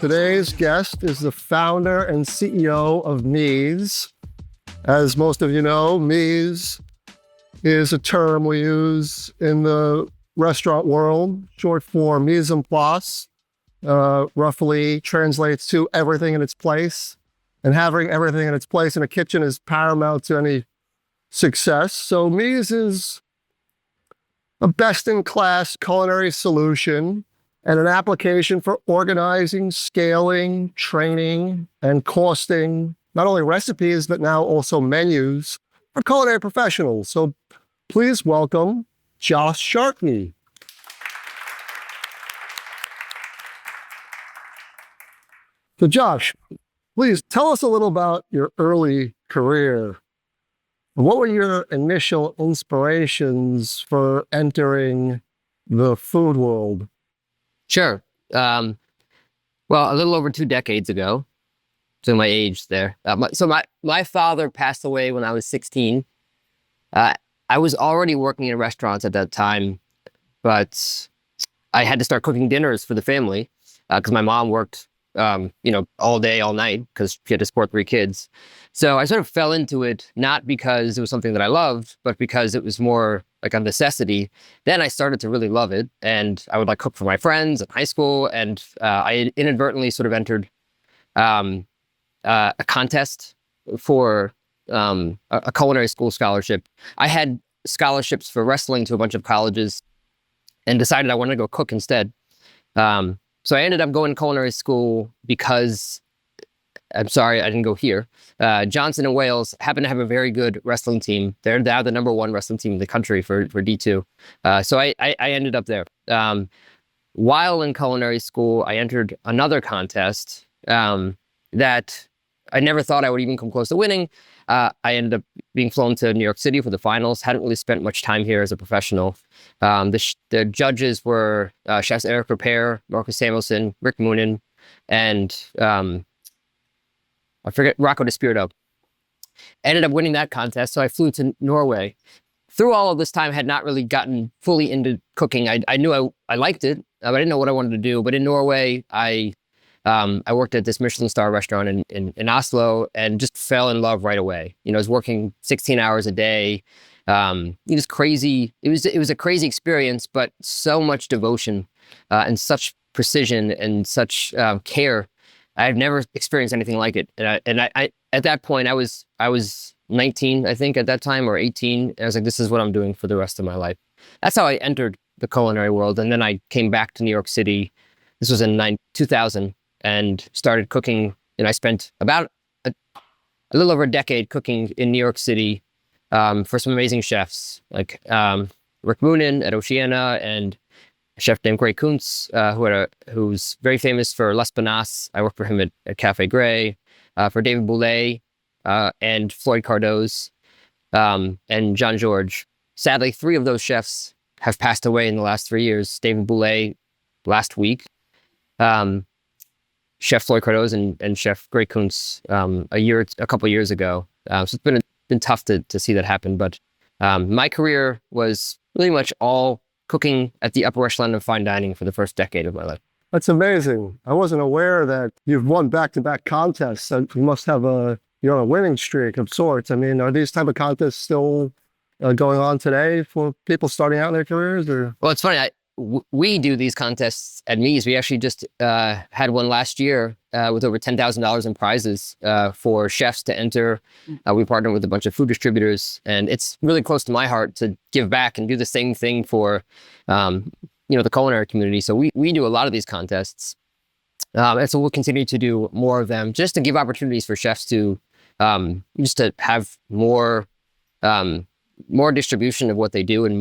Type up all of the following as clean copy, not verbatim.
Today's guest is the founder and CEO of meez. As most of you know, meez is a term we use in the restaurant world, short for mise en place, roughly translates to everything in its place. And having everything in its place in a kitchen is paramount to any success. So meez is a best-in-class culinary solution and an application for organizing, scaling, training, and costing not only recipes, but now also menus for culinary professionals. So please welcome Josh Sharkey. So Josh, please tell us a little about your early career. What were your initial inspirations for entering the food world? Sure. Well, a little over 2 decades ago, so my age there. My father passed away when I was 16. I was already working in restaurants at that time, but I had to start cooking dinners for the family because my mom worked, all day, all night because she had to support 3 kids. So I sort of fell into it, not because it was something that I loved, but because it was more like a necessity. Then I started to really love it, and I would cook for my friends in high school, and I inadvertently sort of entered a contest for a culinary school scholarship. I had scholarships for wrestling to a bunch of colleges and decided I wanted to go cook instead. So I ended up going to culinary school because, I'm sorry, I didn't go here. Johnson and Wales happened to have a very good wrestling team. They're now the #1 wrestling team in the country for D2. So I ended up there. While in culinary school, I entered another contest that I never thought I would even come close to winning. I ended up being flown to New York City for the finals. Hadn't really spent much time here as a professional. The judges were chefs Eric Prepare, Marcus Samuelson, Rick Moonen, and I forget, Rocco DiSpirito. Ended up winning that contest, so I flew to Norway. Through all of this time, I had not really gotten fully into cooking. I knew I liked it, but I didn't know what I wanted to do. But in Norway, I worked at this Michelin star restaurant in Oslo and just fell in love right away. I was working 16 hours a day. It was crazy. It was a crazy experience, but so much devotion and such precision and such care. I've never experienced anything like it. And I at that point, I was 19, I think, at that time, or 18. And I was like, this is what I'm doing for the rest of my life. That's how I entered the culinary world. And then I came back to New York City. This was in 2000. And started cooking, and I spent about a little over a decade cooking in New York City for some amazing chefs, like Rick Moonen at Oceana and a chef named Greg Kuntz, who's very famous for L'Espinasse. I worked for him at Cafe Gray, for David Boulay and Floyd Cardoz and Jean Georges. Sadly, 3 of those chefs have passed away in the last 3 years. David Boulay last week. Chef Floyd Cardoz and Chef Greg Kuntz a couple of years ago. So it's been tough to see that happen. But my career was really much all cooking at the upper echelon of fine dining for the first decade of my life. That's amazing. I wasn't aware that you've won back-to-back contests. So you must have you're on a winning streak of sorts. I mean, are these type of contests still going on today for people starting out in their careers? Or? Well, it's funny. We do these contests at meez. We actually just had one last year with over $10,000 in prizes for chefs to enter. We partner with a bunch of food distributors, and it's really close to my heart to give back and do the same thing for the culinary community. So we do a lot of these contests, and so we'll continue to do more of them, just to give opportunities for chefs to just to have more distribution of what they do and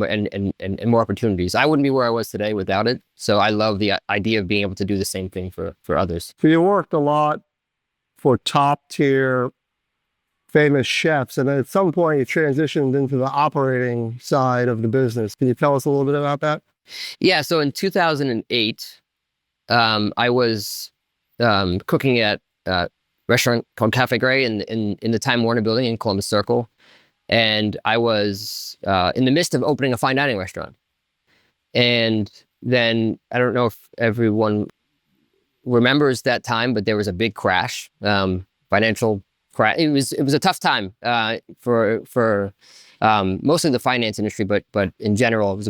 more opportunities. I wouldn't be where I was today without it. So I love the idea of being able to do the same thing for others. So you worked a lot for top tier famous chefs, and then at some point you transitioned into the operating side of the business. Can you tell us a little bit about that? Yeah. So in 2008, I was cooking at a restaurant called Cafe Gray in the Time Warner building in Columbus Circle. And I was in the midst of opening a fine dining restaurant. And then, I don't know if everyone remembers that time, but there was a big crash, financial crash. It was a tough time for mostly the finance industry, but in general, it was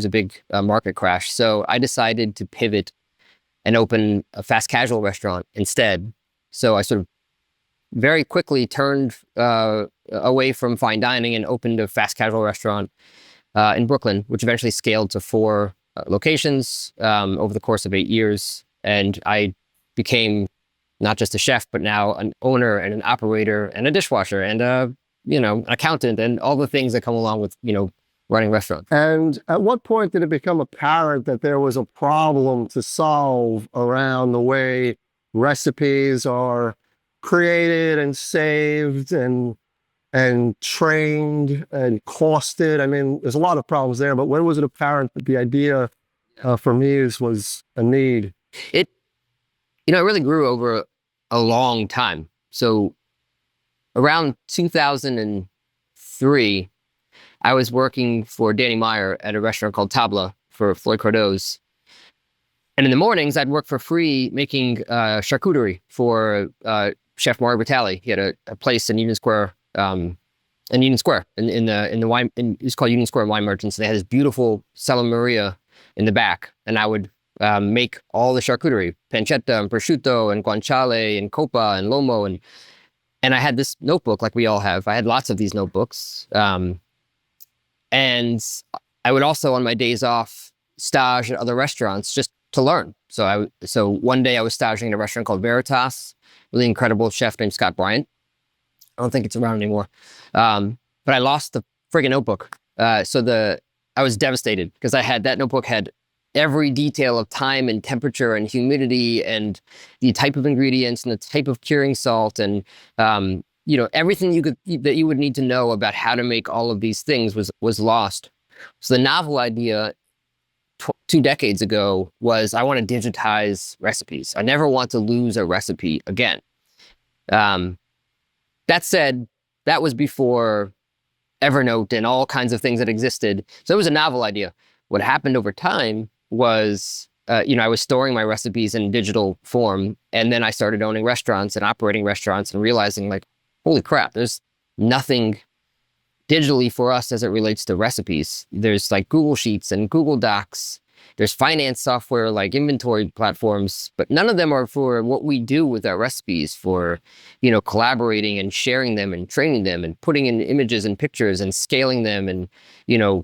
a big market crash. So I decided to pivot and open a fast casual restaurant instead. So I sort of very quickly turned away from fine dining and opened a fast casual restaurant in Brooklyn, which eventually scaled to 4 locations over the course of 8 years. And I became not just a chef, but now an owner and an operator and a dishwasher and an accountant and all the things that come along with, running restaurants. And at what point did it become apparent that there was a problem to solve around the way recipes are created and saved and trained and costed? I mean, there's a lot of problems there, but when was it apparent that the idea for meez was a need? It really grew over a long time. So around 2003, I was working for Danny Meyer at a restaurant called Tabla for Floyd Cardo's. And in the mornings, I'd work for free making charcuterie for Chef Mario Batali. He had a place in Union Square, in the wine. It's called Union Square Wine Merchants. They had this beautiful Sala Maria in the back, and I would make all the charcuterie, pancetta and prosciutto and guanciale and coppa and lomo, and I had this notebook like we all have. I had lots of these notebooks, and I would also on my days off stage at other restaurants just to learn. So one day I was staging at a restaurant called Veritas, really incredible chef named Scott Bryant. I don't think it's around anymore. But I lost the friggin' notebook. I was devastated because that notebook had every detail of time and temperature and humidity and the type of ingredients and the type of curing salt and everything that you would need to know about how to make all of these things was lost. So the novel idea 2 decades ago was I want to digitize recipes. I never want to lose a recipe again. That said, that was before Evernote and all kinds of things that existed. So it was a novel idea. What happened over time was, I was storing my recipes in digital form, and then I started owning restaurants and operating restaurants and realizing like, holy crap, there's nothing digitally for us as it relates to recipes. There's like Google Sheets and Google Docs. There's finance software like inventory platforms, but none of them are for what we do with our recipes for, collaborating and sharing them and training them and putting in images and pictures and scaling them and,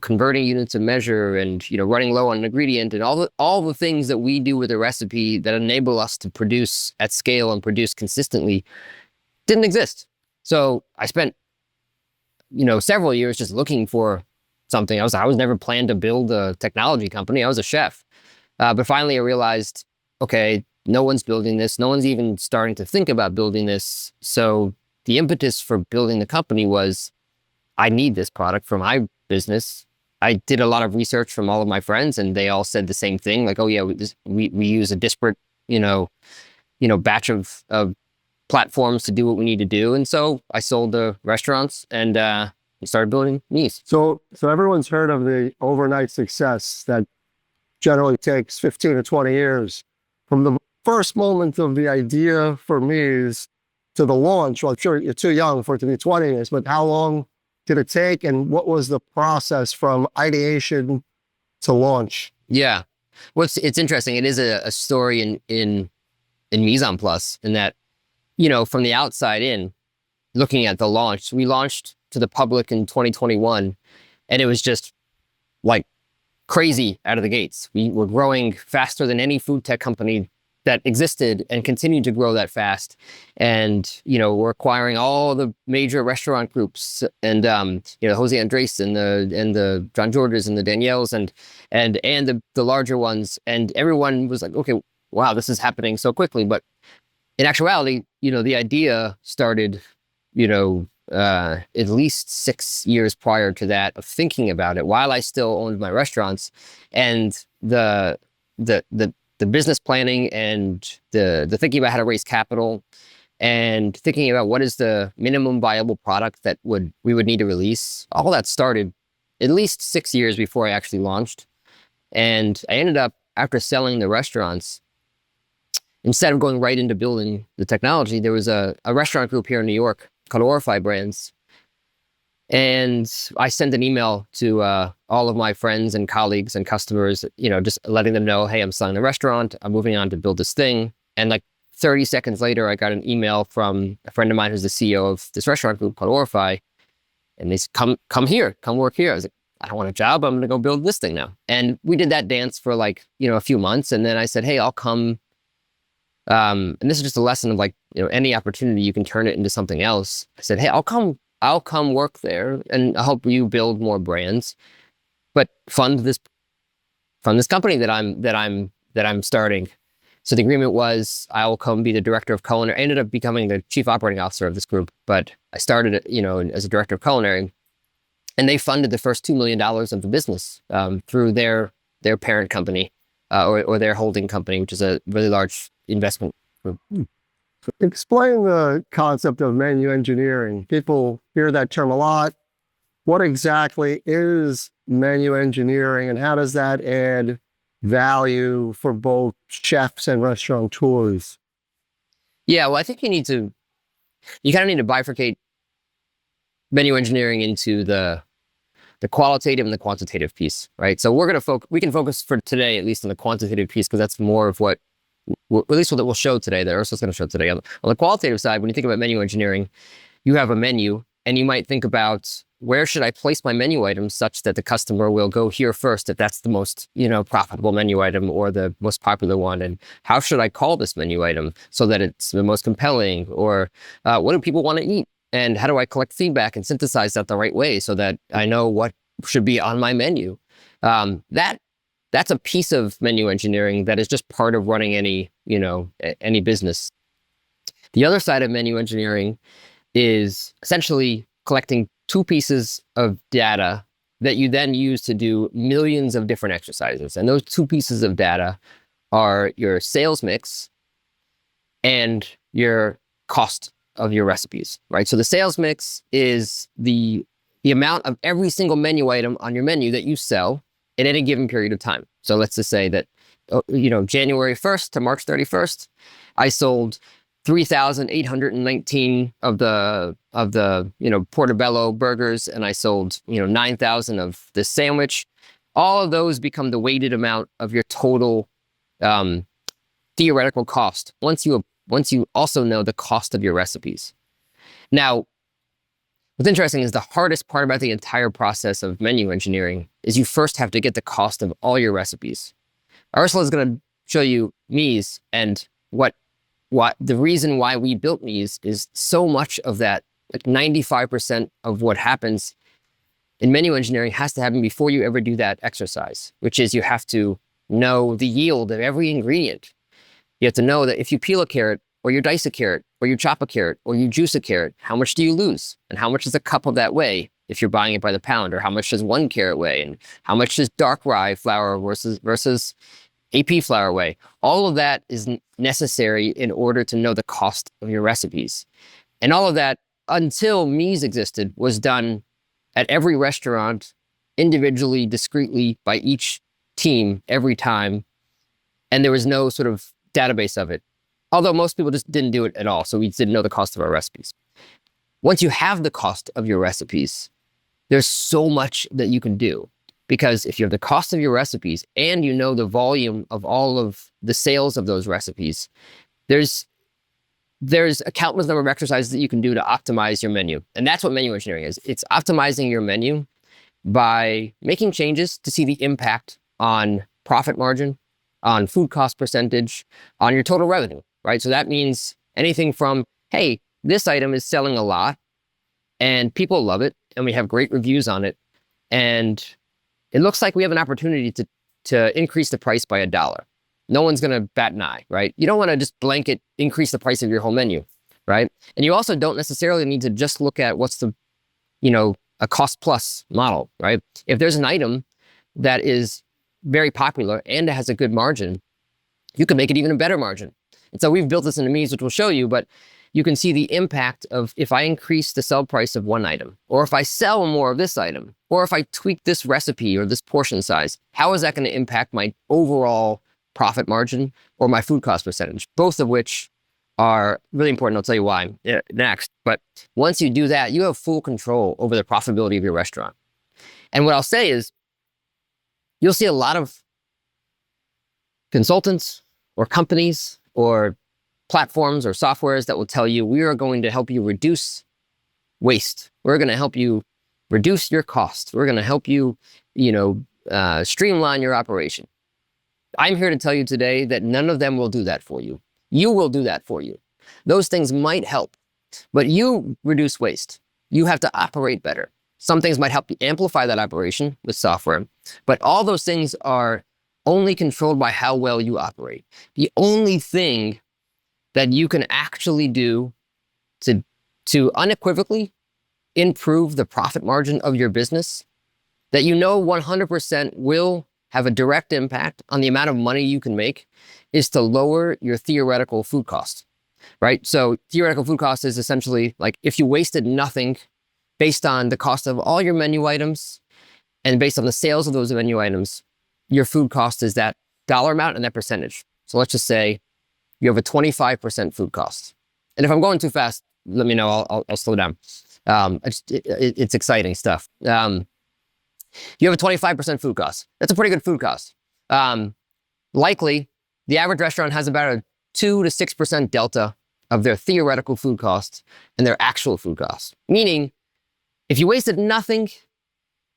converting units of measure and, running low on an ingredient and all the things that we do with a recipe that enable us to produce at scale and produce consistently didn't exist. So I spent, several years just looking for something. I was never planned to build a technology company. I was a chef. But finally I realized, okay, no one's building this. No one's even starting to think about building this. So the impetus for building the company was, I need this product for my business. I did a lot of research from all of my friends and they all said the same thing. Like, oh yeah, we use a disparate, batch of platforms to do what we need to do. And so I sold the restaurants and we started building meez. So everyone's heard of the overnight success that generally takes 15 to 20 years from the first moment of the idea for meez to the launch. Well, I'm sure you're too young for it to be 20 years, but how long did it take and what was the process from ideation to launch? Yeah. Well, it's interesting. It is a story in Mise en Place in that, from the outside in, looking at the launch, we launched to the public in 2021, and it was just like crazy out of the gates. We were growing faster than any food tech company that existed and continued to grow that fast. And, we're acquiring all the major restaurant groups and, Jose Andres and the John Georges and the Danielles and the larger ones. And everyone was like, okay, wow, this is happening so quickly. But in actuality, the idea started, at least 6 years prior to that of thinking about it while I still owned my restaurants, and the business planning and the thinking about how to raise capital and thinking about what is the minimum viable product that we would need to release. All that started at least 6 years before I actually launched. And I ended up, after selling the restaurants instead of going right into building the technology, there was a restaurant group here in New York called Orify Brands. And I sent an email to all of my friends and colleagues and customers, just letting them know, hey, I'm selling the restaurant. I'm moving on to build this thing. And like 30 seconds later, I got an email from a friend of mine who's the CEO of this restaurant group called Orify. And they said, come here, come work here. I was like, I don't want a job. I'm going to go build this thing now. And we did that dance for a few months. And then I said, hey, I'll come. And this is just a lesson of any opportunity, you can turn it into something else. I said, hey, I'll come work there and I'll help you build more brands, but fund this company that I'm starting. So the agreement was I will come be the director of culinary. I ended up becoming the chief operating officer of this group, but I started it, as a director of culinary, and they funded the first $2 million of the business through their parent company or their holding company, which is a really large investment group. Explain the concept of menu engineering. People hear that term a lot. What exactly is menu engineering, and how does that add value for both chefs and restaurateurs? Yeah, well, I think you kind of need to bifurcate menu engineering into the qualitative and the quantitative piece, right? So we can focus for today, at least on the quantitative piece, because that's more of what, at least what we'll show today, that Ursula's going to show today. On the qualitative side, when you think about menu engineering, you have a menu, and you might think about where should I place my menu items such that the customer will go here first if that's the most, profitable menu item or the most popular one, and how should I call this menu item so that it's the most compelling, or what do people want to eat, and how do I collect feedback and synthesize that the right way so that I know what should be on my menu. That's a piece of menu engineering that is just part of running any business. The other side of menu engineering is essentially collecting two pieces of data that you then use to do millions of different exercises. And those two pieces of data are your sales mix and your cost of your recipes, right? So the sales mix is the amount of every single menu item on your menu that you sell in any given period of time. So let's just say that, January 1st to March 31st, I sold 3,819 of the portobello burgers, and I sold 9,000 of this sandwich. All of those become the weighted amount of your total theoretical cost once you also know the cost of your recipes. Now, what's interesting is the hardest part about the entire process of menu engineering is you first have to get the cost of all your recipes. Ursula is going to show you meez, and what the reason why we built meez is so much of that, 95% of what happens in menu engineering has to happen before you ever do that exercise, which is you have to know the yield of every ingredient. You have to know that if you peel a carrot, or you dice a carrot, or you chop a carrot, or you juice a carrot, how much do you lose? And how much does a cup of that weigh if you're buying it by the pound? Or how much does one carrot weigh? And how much does dark rye flour versus AP flour weigh? All of that is necessary in order to know the cost of your recipes. And all of that, until meez existed, was done at every restaurant, individually, discreetly, by each team, every time. And there was no sort of database of it. Although most people just didn't do it at all, so we didn't know the cost of our recipes. Once you have the cost of your recipes, there's so much that you can do. Because if you have the cost of your recipes and you know the volume of all of the sales of those recipes, there's a countless number of exercises that you can do to optimize your menu. And that's what menu engineering is. It's optimizing your menu by making changes to see the impact on profit margin, on food cost percentage, on your total revenue, right? So that means anything from, hey, this item is selling a lot and people love it and we have great reviews on it, and it looks like we have an opportunity to increase the price by $1. No one's going to bat an eye, right? You don't want to just blanket increase the price of your whole menu, right? And you also don't necessarily need to just look at what's the, a cost plus model, right? If there's an item that is very popular and it has a good margin, you can make it even a better margin. And so we've built this into meez, which we'll show you, but you can see the impact of if I increase the sell price of one item, or if I sell more of this item, or if I tweak this recipe or this portion size, how is that going to impact my overall profit margin or my food cost percentage, both of which are really important. I'll tell you why next. But once you do that, you have full control over the profitability of your restaurant. And what I'll say is, you'll see a lot of consultants or companies or platforms or softwares that will tell you, we are going to help you reduce waste. We're going to help you reduce your cost. We're going to help you, streamline your operation. I'm here to tell you today that none of them will do that for you. You will do that for you. Those things might help, but you reduce waste. You have to operate better. Some things might help you amplify that operation with software, but all those things are only controlled by how well you operate. The only thing that you can actually do to unequivocally improve the profit margin of your business, that 100% will have a direct impact on the amount of money you can make, is to lower your theoretical food cost, right? So theoretical food cost is essentially like if you wasted nothing based on the cost of all your menu items and based on the sales of those menu items, your food cost is that dollar amount and that percentage. So let's just say you have a 25% food cost. And if I'm going too fast, let me know, I'll slow down. It's exciting stuff. You have a 25% food cost. That's a pretty good food cost. Likely, the average restaurant has about a 2 to 6% delta of their theoretical food cost and their actual food cost. Meaning, if you wasted nothing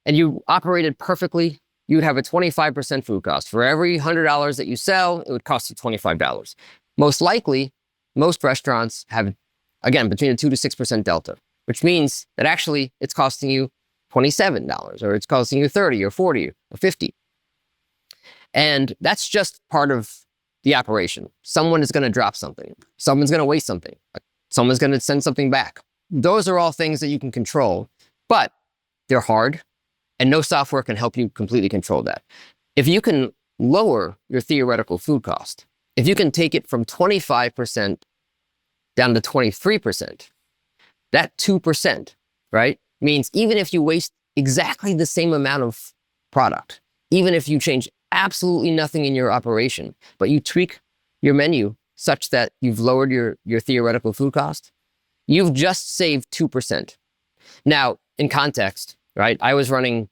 and you operated perfectly, you would have a 25% food cost. For every $100 that you sell, it would cost you $25. Most likely, most restaurants have, again, between a 2 to 6% delta, which means that actually it's costing you $27, or it's costing you $30 or $40 or $50. And that's just part of the operation. Someone is going to drop something. Someone's going to waste something. Someone's going to send something back. Those are all things that you can control, but they're hard, and no software can help you completely control that. If you can lower your theoretical food cost, if you can take it from 25% down to 23%, that 2%, right, means even if you waste exactly the same amount of product, even if you change absolutely nothing in your operation, but you tweak your menu such that you've lowered your theoretical food cost, you've just saved 2%. Now, in context, right, I was running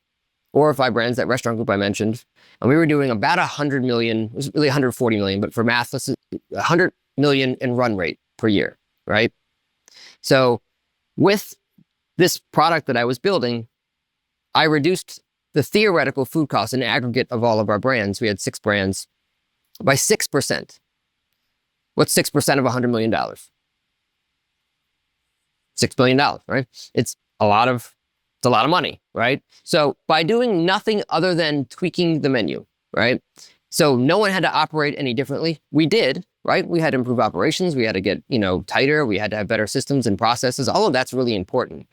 4 or 5 brands, that restaurant group I mentioned, and we were doing about 100 million, it was really 140 million, but for math, let's 100 million in run rate per year, right? So with this product that I was building, I reduced the theoretical food cost in aggregate of all of our brands. We had 6 brands by 6%. What's 6% of $100 million? $6 billion, right? It's a lot of money, right? So by doing nothing other than tweaking the menu, right? So no one had to operate any differently. We did, right? We had to improve operations. We had to get, tighter. We had to have better systems and processes. All of that's really important.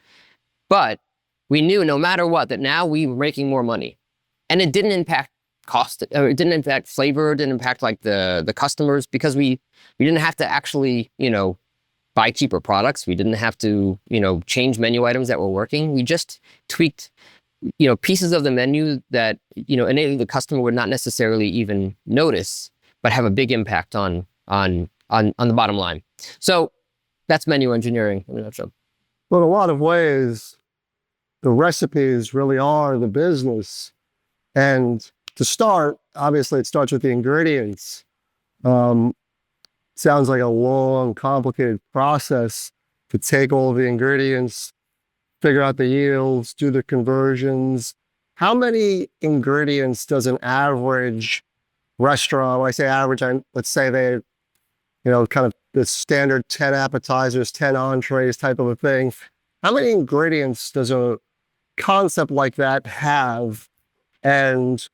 But we knew no matter what, that now we were making more money. And it didn't impact cost, or it didn't impact flavor, it didn't impact like the customers, because we didn't have to actually, buy cheaper products. We didn't have to, change menu items that were working. We just tweaked, pieces of the menu that, innately the customer would not necessarily even notice, but have a big impact on the bottom line. So that's menu engineering in a nutshell. But in a lot of ways, the recipes really are the business. And to start, obviously it starts with the ingredients. Sounds like a long, complicated process to take all the ingredients, figure out the yields, do the conversions. How many ingredients does an average restaurant, when I say average, let's say they, kind of the standard 10 appetizers, 10 entrees type of a thing. How many ingredients does a concept like that have? And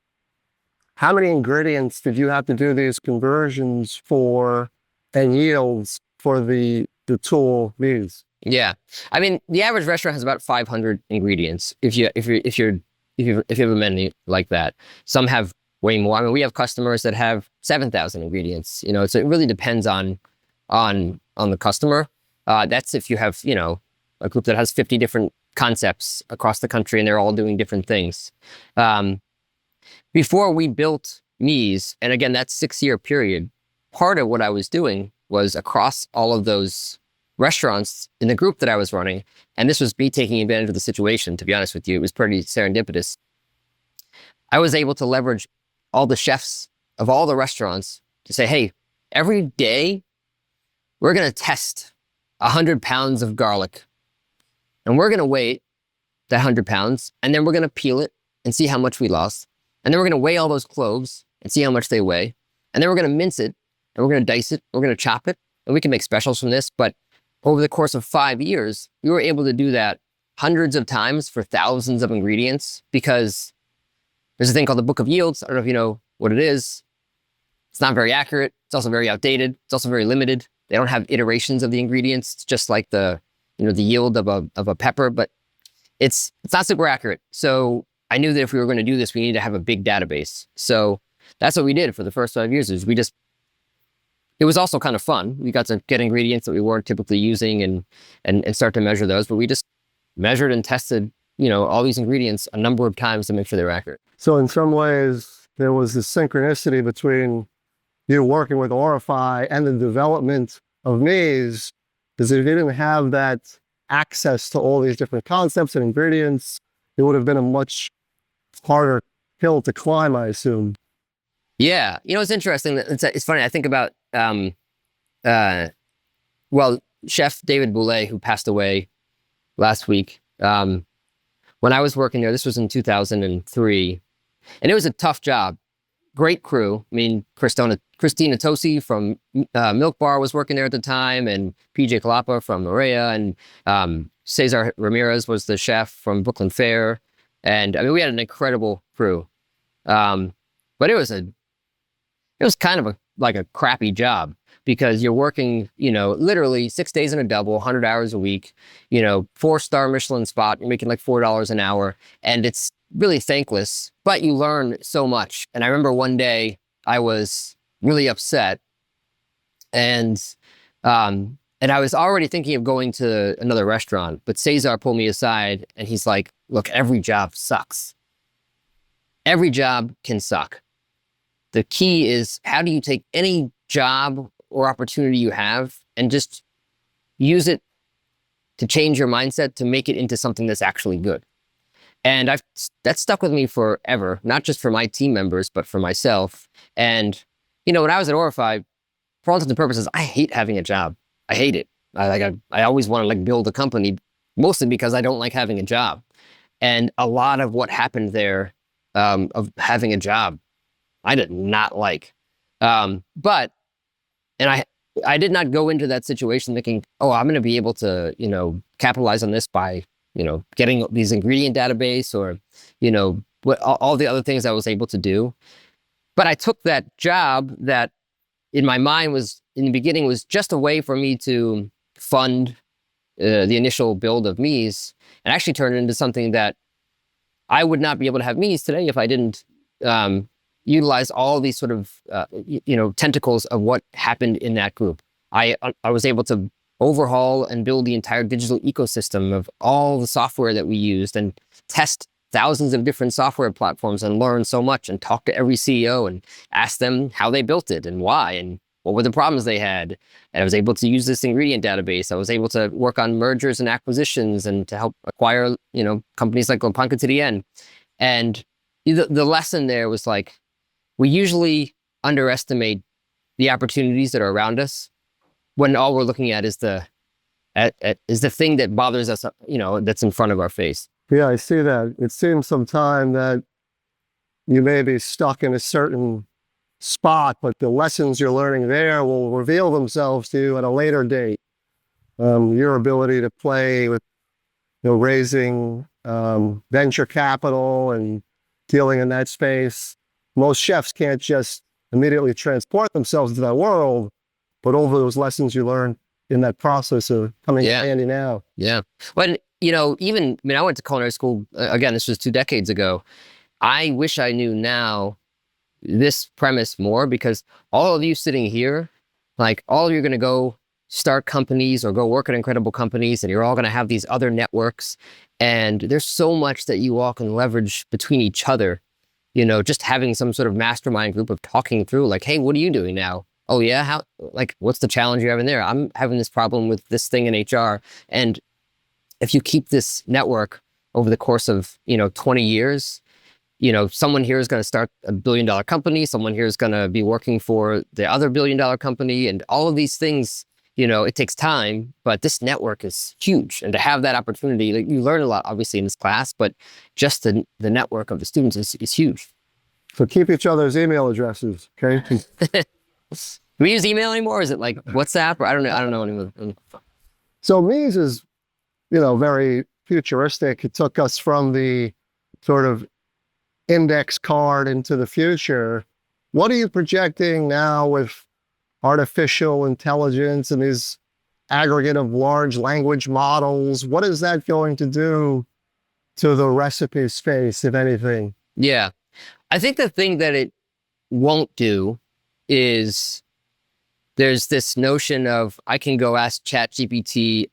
how many ingredients did you have to do these conversions for and yields for the tool meez? Yeah, I mean, the average restaurant has about 500 ingredients. If you have a menu like that, some have way more. I mean, we have customers that have 7,000 ingredients. So it really depends on the customer. That's if you have a group that has 50 different concepts across the country and they're all doing different things. Before we built meez, and again, that 6-year period, part of what I was doing was across all of those restaurants in the group that I was running, and this was me taking advantage of the situation, to be honest with you. It was pretty serendipitous. I was able to leverage all the chefs of all the restaurants to say, hey, every day we're going to test 100 pounds of garlic, and we're going to weigh that 100 pounds, and then we're going to peel it and see how much we lost. And then we're going to weigh all those cloves and see how much they weigh. And then we're going to mince it, and we're going to dice it, we're going to chop it, and we can make specials from this. But over the course of 5 years, we were able to do that hundreds of times for thousands of ingredients, because there's a thing called the Book of Yields. I don't know if you know what it is. It's not very accurate. It's also very outdated. It's also very limited. They don't have iterations of the ingredients. It's just like the yield of a pepper, but it's not super accurate. So I knew that if we were going to do this, we needed to have a big database. So that's what we did for the first 5 years. It was also kind of fun. We got to get ingredients that we weren't typically using and start to measure those. But we just measured and tested, all these ingredients a number of times to make sure they were accurate. So in some ways, there was this synchronicity between you working with Orify and the development of meez, because if you didn't have that access to all these different concepts and ingredients, it would have been a much harder hill to climb, I assume. Yeah. It's interesting. It's funny. I think about, Chef David Boulay, who passed away last week. When I was working there, this was in 2003, and it was a tough job. Great crew. I mean, Christina Tosi from Milk Bar was working there at the time, and PJ Kalapa from Maria, and Cesar Ramirez was the chef from Brooklyn Fare. And I mean, we had an incredible crew. But it was kind of like a crappy job, because you're working, literally 6 days in a double, 100 hours a week, 4-star Michelin spot, you're making like $4 an hour, and it's really thankless, but you learn so much. And I remember one day I was really upset, and I was already thinking of going to another restaurant, but Cesar pulled me aside and he's like, look, every job sucks. Every job can suck. The key is, how do you take any job or opportunity you have and just use it to change your mindset to make it into something that's actually good? And that stuck with me forever, not just for my team members, but for myself. And, when I was at Orify, for all intents and purposes, I hate having a job. I hate it. I always want to build a company, mostly because I don't like having a job. And a lot of what happened there, of having a job, I did not like. But I did not go into that situation thinking, oh, I'm going to be able to, capitalize on this by, getting these ingredient database or, all the other things I was able to do. But I took that job that in my mind in the beginning was just a way for me to fund the initial build of meez, and actually turned it into something that I would not be able to have meez today if I didn't utilize all these sort of, tentacles of what happened in that group. I was able to overhaul and build the entire digital ecosystem of all the software that we used, and test thousands of different software platforms, and learn so much, and talk to every CEO and ask them how they built it and why, and what were the problems they had. And I was able to use this ingredient database. I was able to work on mergers and acquisitions and to help acquire, companies like Lopanca to the end. And the lesson there was like, we usually underestimate the opportunities that are around us when all we're looking at is the thing that bothers us, that's in front of our face. Yeah, I see that. It seems sometimes that you may be stuck in a certain spot, but the lessons you're learning there will reveal themselves to you at a later date. Your ability to play with, raising venture capital and dealing in that space. Most chefs can't just immediately transport themselves into that world, but over those lessons you learn in that process of coming handy now. Yeah. Well, I went to culinary school, again, this was 2 decades ago. I wish I knew now this premise more, because all of you sitting here, all of you are going to go start companies or go work at incredible companies, and you're all going to have these other networks. And there's so much that you all can leverage between each other just having some sort of mastermind group of talking through like, hey, what are you doing now? Oh yeah, what's the challenge you're having there? I'm having this problem with this thing in HR. And if you keep this network over the course of, 20 years, someone here is going to start a $1 billion company. Someone here is going to be working for the other $1 billion company, and all of these things, it takes time, but this network is huge. And to have that opportunity, like, you learn a lot, obviously, in this class, but just the network of the students is huge. So keep each other's email addresses, okay? Do we use email anymore? Or is it like WhatsApp? Or I don't know anymore. So meez is, very futuristic. It took us from the sort of index card into the future. What are you projecting now with artificial intelligence and these aggregate of large language models? What is that going to do to the recipe space, if anything? Yeah. I think the thing that it won't do is there's this notion of I can go ask ChatGPT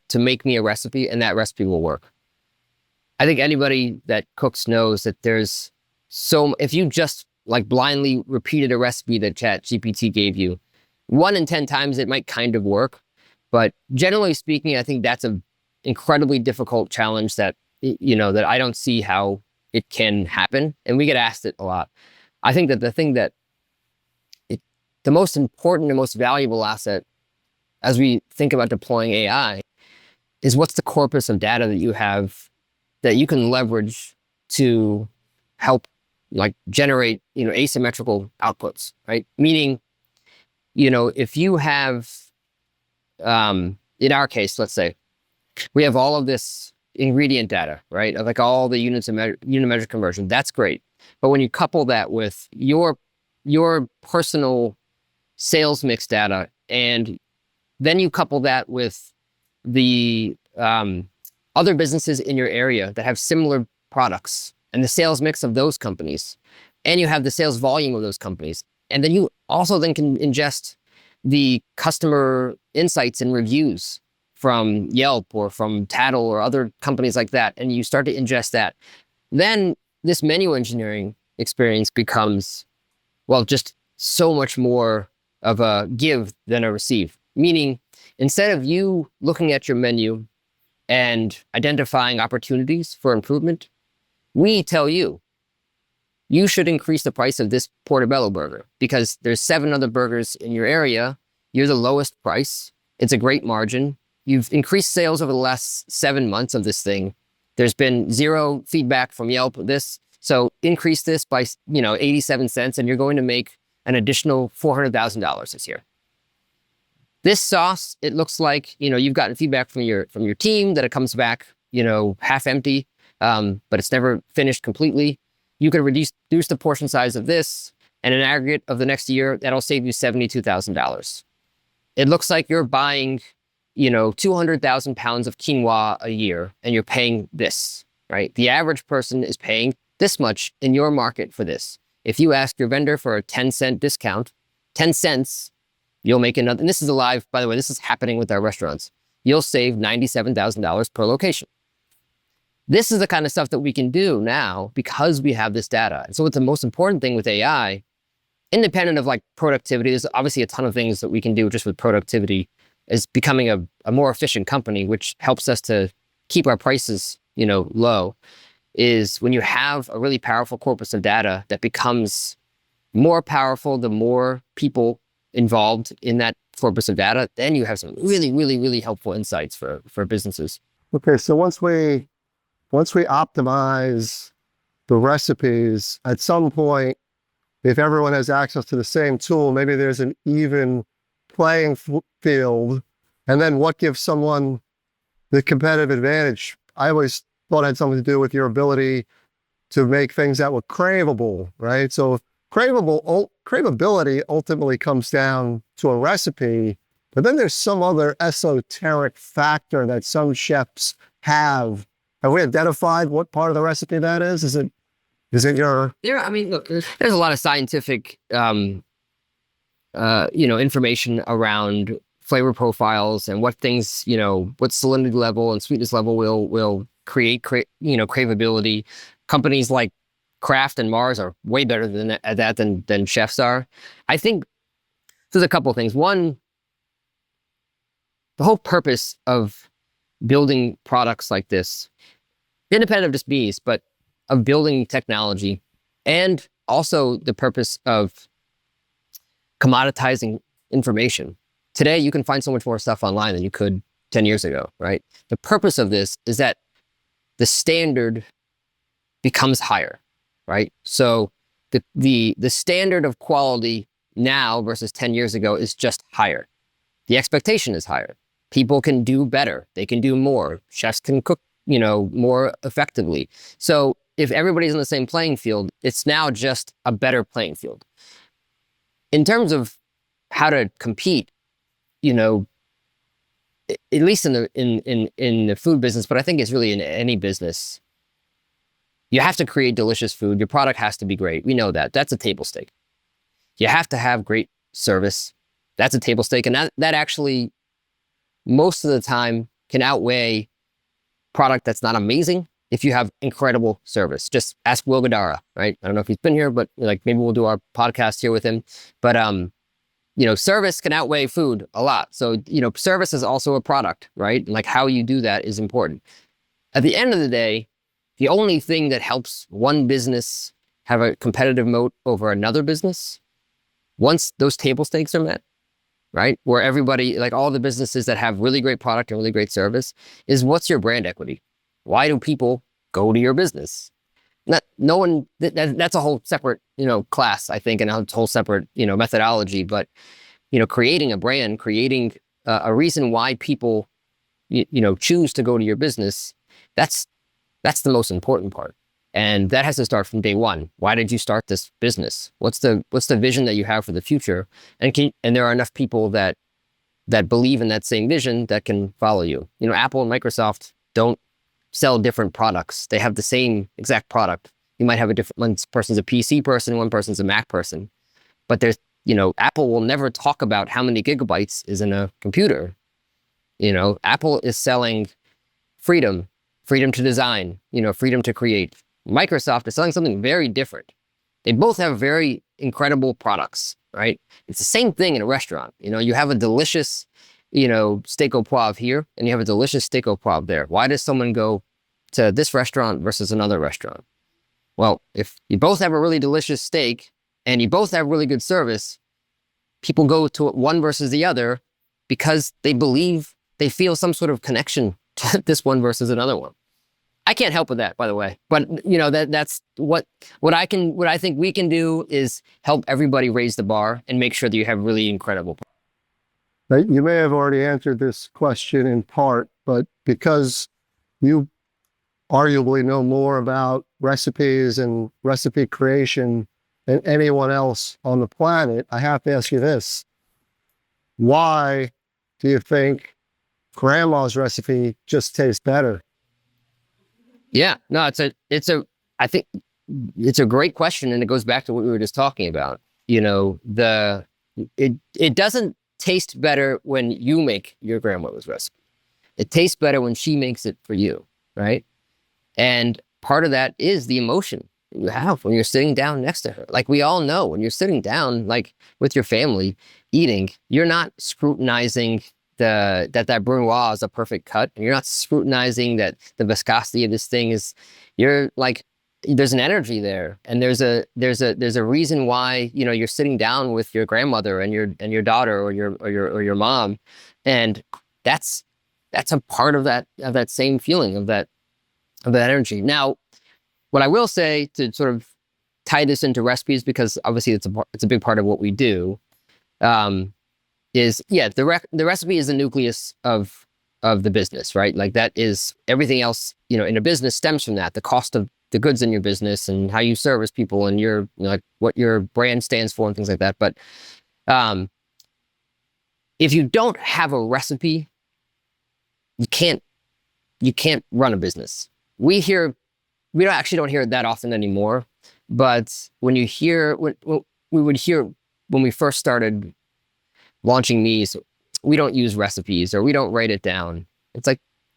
to make me a recipe and that recipe will work. I think anybody that cooks knows that there's if you just blindly repeated a recipe that ChatGPT gave you, 1 in 10 times it might kind of work. But generally speaking, I think that's an incredibly difficult challenge that, that I don't see how it can happen. And we get asked it a lot. I think that the thing that the most important and most valuable asset as we think about deploying AI is what's the corpus of data that you have that you can leverage to help generate, asymmetrical outputs, right? Meaning, if you have, in our case, let's say, we have all of this ingredient data, right? Of all the unit measure conversion, that's great. But when you couple that with your personal sales mix data, and then you couple that with the other businesses in your area that have similar products and the sales mix of those companies, and you have the sales volume of those companies, and then you also can ingest the customer insights and reviews from Yelp or from Tattle or other companies like that, and you start to ingest that, then this menu engineering experience becomes, just so much more of a give than a receive. Meaning, instead of you looking at your menu and identifying opportunities for improvement, we tell you, you should increase the price of this portobello burger because there's 7 other burgers in your area. You're the lowest price. It's a great margin. You've increased sales over the last 7 months of this thing. There's been 0 feedback from Yelp of this. So increase this by, 87 cents and you're going to make an additional $400,000 this year. This sauce, it looks like, you've gotten feedback from your team that it comes back, half empty, but it's never finished completely. You could reduce the portion size of this, and an aggregate of the next year, that'll save you $72,000. It looks like you're buying, 200,000 pounds of quinoa a year, and you're paying this, right? The average person is paying this much in your market for this. If you ask your vendor for a 10-cent discount, 10 cents, you'll make another, and this is alive, by the way, this is happening with our restaurants. You'll save $97,000 per location. This is the kind of stuff that we can do now because we have this data. And so what's the most important thing with AI, independent of productivity, there's obviously a ton of things that we can do just with productivity, is becoming a more efficient company, which helps us to keep our prices, low, is when you have a really powerful corpus of data that becomes more powerful the more people involved in that corpus of data, then you have some really, really, really helpful insights for businesses. Okay, so once we optimize the recipes, at some point, if everyone has access to the same tool, maybe there's an even playing field. And then what gives someone the competitive advantage? I always thought it had something to do with your ability to make things that were craveable, right? So craveability ultimately comes down to a recipe, but then there's some other esoteric factor that some chefs have. Have we identified what part of the recipe that is? Is it your? Yeah, I mean, look, there's a lot of scientific, information around flavor profiles and what things, what salinity level and sweetness level will create, craveability. Companies like Kraft and Mars are way better at that than chefs are. I think there's a couple of things. One, the whole purpose of building products like this, independent of just bees, but of building technology, and also the purpose of commoditizing information. Today, you can find so much more stuff online than you could 10 years ago, right? The purpose of this is that the standard becomes higher, right? So the standard of quality now versus 10 years ago is just higher. The expectation is higher. People can do better. They can do more. Chefs can cook, more effectively. So if everybody's on the same playing field, it's now just a better playing field. In terms of how to compete, at least in the food business, but I think it's really in any business, you have to create delicious food. Your product has to be great. We know that. That's a table stake. You have to have great service. That's a table stake. And that actually, most of the time, can outweigh product that's not amazing if you have incredible service. Just ask Will Gadara, right? I don't know if he's been here, but maybe we'll do our podcast here with him. But service can outweigh food a lot. So, service is also a product, right? And how you do that is important. At the end of the day, the only thing that helps one business have a competitive moat over another business, once those table stakes are met, right? Where everybody, all the businesses that have really great product and really great service, is what's your brand equity? Why do people go to your business? That's a whole separate, class, I think, and a whole separate, methodology. But, creating a brand, creating a reason why people, choose to go to your business, that's the most important part. And that has to start from day one. Why did you start this business? What's the vision that you have for the future? And there are enough people that believe in that same vision that can follow you. Apple and Microsoft don't sell different products. They have the same exact product. You might have one person's a PC person, one person's a Mac person. But there's, Apple will never talk about how many gigabytes is in a computer. Apple is selling freedom to design, freedom to create. Microsoft is selling something very different. They both have very incredible products, right? It's the same thing in a restaurant. You have a delicious, steak au poivre here, and you have a delicious steak au poivre there. Why does someone go to this restaurant versus another restaurant? Well, if you both have a really delicious steak and you both have really good service, people go to one versus the other because they feel some sort of connection to this one versus another one. I can't help with that, by the way. But that's what I think we can do is help everybody raise the bar and make sure that you have really incredible. Now, you may have already answered this question in part, but because you arguably know more about recipes and recipe creation than anyone else on the planet, I have to ask you this. Why do you think grandma's recipe just tastes better? Yeah, no, I think it's a great question, and it goes back to what we were just talking about. It doesn't taste better when you make your grandmother's recipe. It tastes better when she makes it for you, right? And part of that is the emotion you have when you're sitting down next to her. We all know, when you're sitting down, with your family eating, you're not scrutinizing that brunoise is a perfect cut, and you're not scrutinizing that the viscosity of this thing is. You're there's an energy there, and there's a reason why you're sitting down with your grandmother and your daughter or your mom, and that's a part of that same feeling of that energy. Now, what I will say to sort of tie this into recipes, because obviously it's a big part of what we do, is the recipe is the nucleus of the business, right? That is everything else, in a business stems from that. The cost of the goods in your business and how you service people and your, what your brand stands for and things like that. But if you don't have a recipe, you can't run a business. We don't hear it that often anymore, but when we would hear when we first started launching meez, we don't use recipes or we don't write it down. It's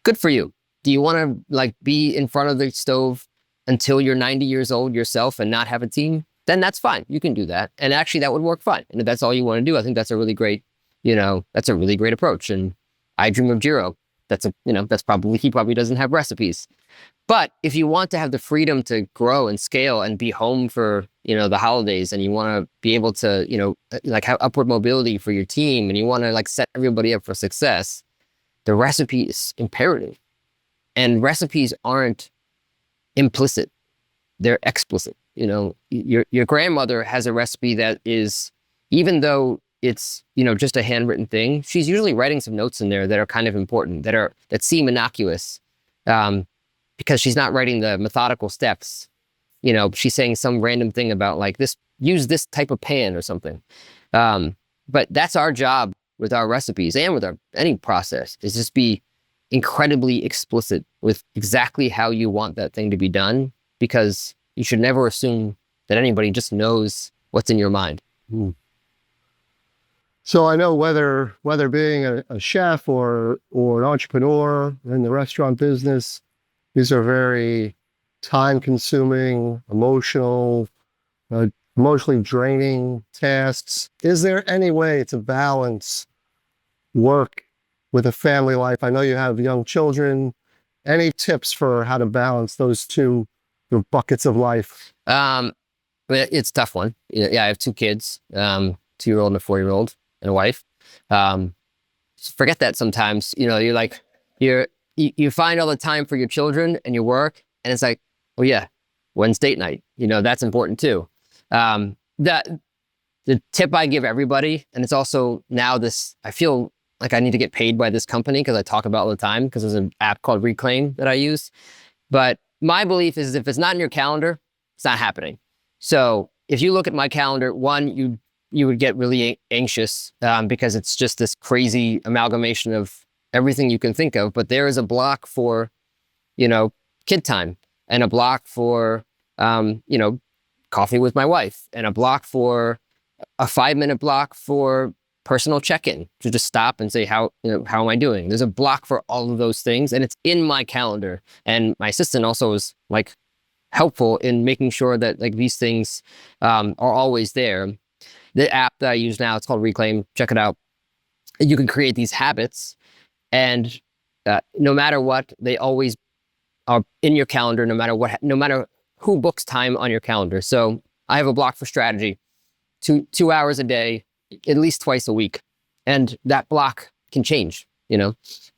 good for you. Do you want to be in front of the stove until you're 90 years old yourself and not have a team, then that's fine. You can do that. And actually that would work fine. And if that's all you want to do, I think that's a really great, that's a really great approach. And I dream of Jiro. He probably doesn't have recipes. But if you want to have the freedom to grow and scale and be home for, the holidays, and you want to be able to, have upward mobility for your team, and you want to set everybody up for success, the recipe is imperative. And recipes aren't implicit. They're explicit. Your grandmother has a recipe that is, even though it's, just a handwritten thing, she's usually writing some notes in there that are kind of important, that seem innocuous, because she's not writing the methodical steps. She's saying some random thing about use this type of pan or something. But that's our job with our recipes and with any process, is just be incredibly explicit with exactly how you want that thing to be done, because you should never assume that anybody just knows what's in your mind. Mm. So I know whether being a chef or an entrepreneur in the restaurant business, these are very time-consuming, emotionally draining tasks. Is there any way to balance work with a family life? I know you have young children. Any tips for how to balance those two buckets of life? But it's a tough one. Yeah, I have two kids, 2-year-old and a 4-year-old, and a wife. Forget that sometimes. You find all the time for your children and your work, and it's like, oh yeah, when's date night? That's important too. The tip I give everybody, and it's also now I feel like I need to get paid by this company because I talk about it all the time, because there's an app called Reclaim that I use. But my belief is, if it's not in your calendar, it's not happening. So if you look at my calendar, one, you would get really anxious because it's just this crazy amalgamation of everything you can think of. But there is a block for, kid time, and a block for, coffee with my wife, and a block for a 5-minute block for personal check-in, to just stop and say, how am I doing? There's a block for all of those things, and it's in my calendar. And my assistant also is helpful in making sure that these things are always there. The app that I use now, it's called Reclaim. Check it out. You can create these habits, and no matter what, they always are in your calendar, no matter who books time on your calendar. So I have a block for strategy, 2 hours a day, at least twice a week. And that block can change,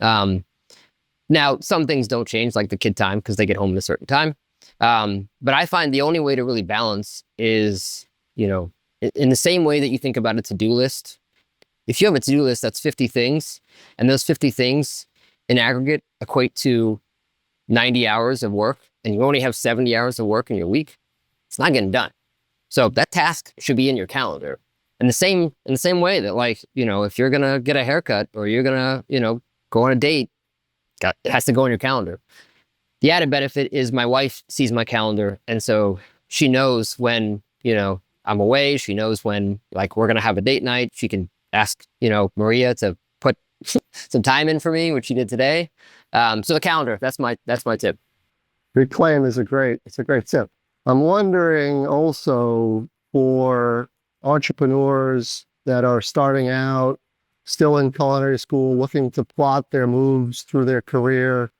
Now, some things don't change, like the kid time, because they get home at a certain time. But I find the only way to really balance is, in the same way that you think about a to-do list. If you have a to-do list that's 50 things, and those 50 things in aggregate equate to 90 hours of work, and you only have 70 hours of work in your week, it's not getting done. So that task should be in your calendar. In the same way that, if you're going to get a haircut, or you're going to, go on a date, it has to go on your calendar. The added benefit is my wife sees my calendar. And so she knows when, I'm away. She knows when, we're going to have a date night. She can ask, Maria to put some time in for me, which she did today. So the calendar, that's my tip. Reclaim is a great tip. I'm wondering also, for entrepreneurs that are starting out, still in culinary school, looking to plot their moves through their career,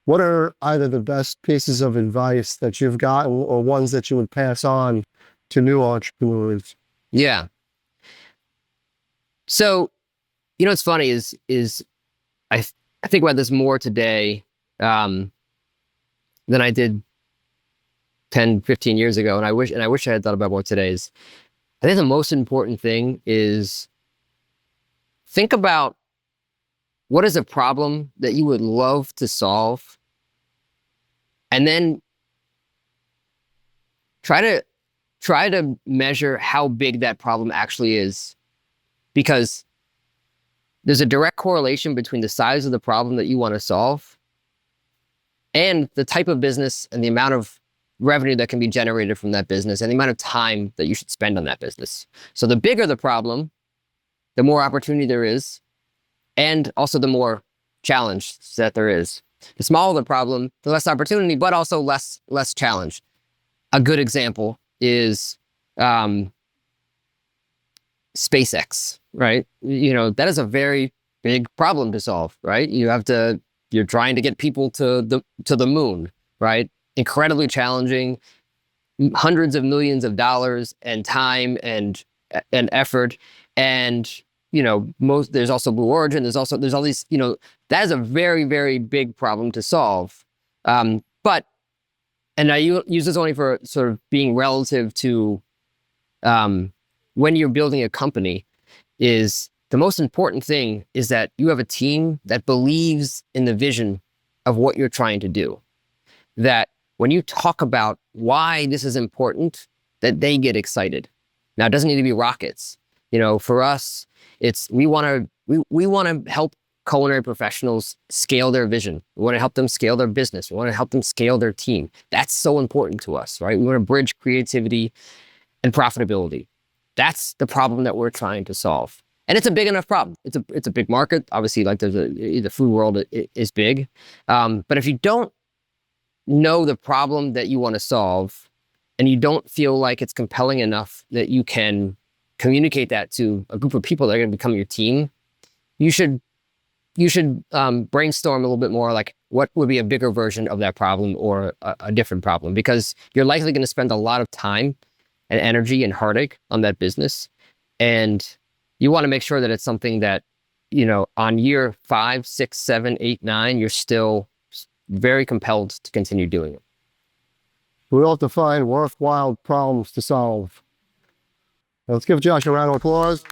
what are either the best pieces of advice that you've gotten, or ones that you would pass on to new entrepreneurs? Yeah. So, what's funny is I think about this more today than I did 10, 15 years ago. And I wish I had thought about more today. I think the most important thing is, think about what is a problem that you would love to solve, and then try to measure how big that problem actually is, because there's a direct correlation between the size of the problem that you want to solve and the type of business and the amount of revenue that can be generated from that business and the amount of time that you should spend on that business. So the bigger the problem, the more opportunity there is, and also the more challenge that there is. The smaller the problem, the less opportunity, but also less challenge. A good example is SpaceX, right? That is a very big problem to solve, right? You're trying to get people to the moon, right? Incredibly challenging, hundreds of millions of dollars and time and effort. And, there's also Blue Origin. There's all these, that is a very, very big problem to solve. And I use this only for sort of being relative to when you're building a company, is the most important thing is that you have a team that believes in the vision of what you're trying to do. That when you talk about why this is important, that they get excited. Now, it doesn't need to be rockets. For us, we want to help culinary professionals scale their vision. We want to help them scale their business. We want to help them scale their team. That's so important to us, right? We want to bridge creativity and profitability. That's the problem that we're trying to solve. And it's a big enough problem. It's a big market. Obviously, like the food world is big. But if you don't know the problem that you want to solve, and you don't feel like it's compelling enough that you can communicate that to a group of people that are going to become your team, you should brainstorm a little bit more, like what would be a bigger version of that problem or a different problem, because you're likely going to spend a lot of time and energy and heartache on that business. And you want to make sure that it's something that, on year 5, 6, 7, 8, 9, you're still very compelled to continue doing it. We all have to find worthwhile problems to solve. Let's give Josh a round of applause.